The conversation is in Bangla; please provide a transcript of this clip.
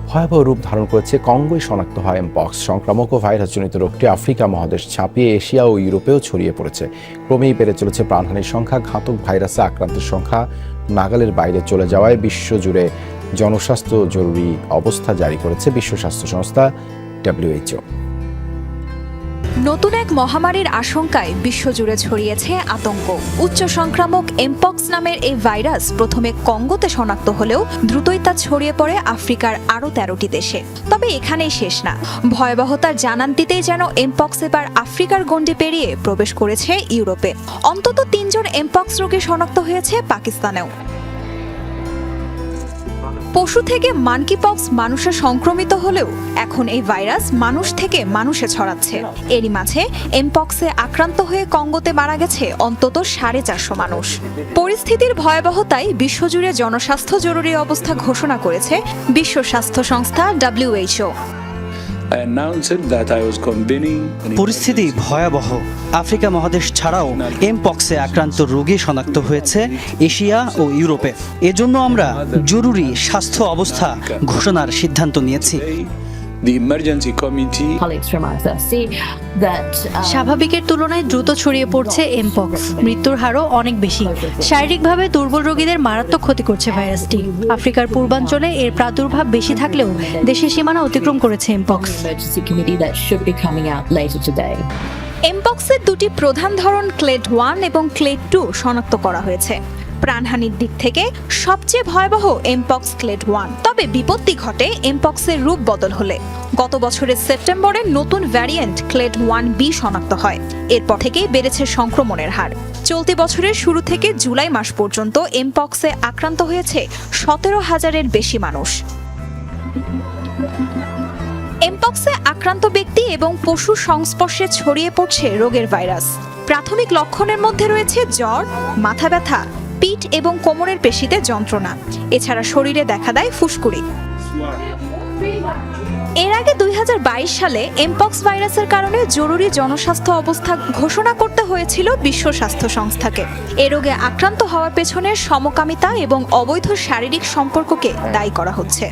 ভয়াবহ রূপ ধারণ করেছে কঙ্গোয় শনাক্ত হয় এমপক্স সংক্রামক ও ভাইরাসজনিত রোগটি আফ্রিকা মহাদেশ ছাপিয়ে এশিয়া ও ইউরোপেও ছড়িয়ে পড়েছে। ক্রমেই বেড়ে চলেছে প্রাণহানির সংখ্যা। ঘাতক ভাইরাসে আক্রান্তের সংখ্যা নাগালের বাইরে চলে যাওয়ায় বিশ্বজুড়ে জনস্বাস্থ্য জরুরি অবস্থা জারি করেছে বিশ্ব স্বাস্থ্য সংস্থা WHO। নতুন এক মহামারীর আশঙ্কায় বিশ্বজুড়ে ছড়িয়েছে আতঙ্ক। উচ্চ সংক্রামক এমপক্স নামের এই ভাইরাস প্রথমে কঙ্গোতে শনাক্ত হলেও দ্রুতই তা ছড়িয়ে পড়ে আফ্রিকার আরও 13টি দেশে। তবে এখানেই শেষ না, ভয়াবহতার জানান দিতেই যেন এমপক্স এবার আফ্রিকার গণ্ডি পেরিয়ে প্রবেশ করেছে ইউরোপে। অন্তত 3 জন এমপক্স রোগী শনাক্ত হয়েছে পাকিস্তানেও। পশু থেকে মানকিপক্স মানুষে সংক্রমিত হলেও এখন এই ভাইরাস মানুষ থেকে মানুষে ছড়াচ্ছে। এরই মাঝে এমপক্সে আক্রান্ত হয়ে কঙ্গোতে মারা গেছে অন্তত 450 মানুষ। পরিস্থিতির ভয়াবহতায় বিশ্বজুড়ে জনস্বাস্থ্য জরুরি অবস্থা ঘোষণা করেছে বিশ্ব স্বাস্থ্য সংস্থা WHO। পরিস্থিতি ভয়াবহ। আফ্রিকা মহাদেশ ছাড়াও এমপক্সে আক্রান্ত রোগী শনাক্ত হয়েছে এশিয়া ও ইউরোপে। এজন্য আমরা জরুরি স্বাস্থ্য অবস্থা ঘোষণার সিদ্ধান্ত নিয়েছি। স্বাভাবিকের তুলনায় দ্রুত ছড়িয়ে পড়ছে এমপক্স। মৃত্যুর হারও অনেক বেশি। শারীরিকভাবে দুর্বল রোগীদের মারাত্মক ক্ষতি করছে ভাইরাসটি। আফ্রিকার পূর্বাঞ্চলে এর প্রাদুর্ভাব বেশি থাকলেও দেশের সীমানা অতিক্রম করেছে এমপক্স। এমপক্সের 2টি প্রধান ধরন ক্লেড 1 এবং ক্লেড 2 শনাক্ত করা হয়েছে। প্রাণহানির দিক থেকে সবচেয়ে ভয়াবহ এমপক্স ক্লেড 1। তবে বিপত্তি ঘটে এমপক্সের রূপ বদল হলে। গত বছরের সেপ্টেম্বরে নতুন ভ্যারিয়েন্ট ক্লেড 1B শনাক্ত হয়। এরপর থেকেই বেড়েছে সংক্রমণের হার। চলতি বছরের শুরু থেকে জুলাই মাস পর্যন্ত এমপক্সে আক্রান্ত হয়েছে 17,000-এর বেশি মানুষ। এমপক্সে আক্রান্ত ব্যক্তি এবং পশুর সংস্পর্শে ছড়িয়ে পড়ছে রোগের ভাইরাস। প্রাথমিক লক্ষণের মধ্যে রয়েছে জ্বর, মাথা ব্যথা, পিঠ এবং কোমরের পেশিতে যন্ত্রণা। এছাড়া শরীরে দেখা দেয় ফুসকুড়ি। এর আগে 2022 সালে এমপক্স ভাইরাসের কারণে জরুরি জনস্বাস্থ্য অবস্থা ঘোষণা করতে হয়েছিল বিশ্ব স্বাস্থ্য সংস্থাকে। এ রোগে আক্রান্ত হওয়ার পেছনে সমকামিতা এবং অবৈধ শারীরিক সম্পর্ককে দায়ী করা হচ্ছে।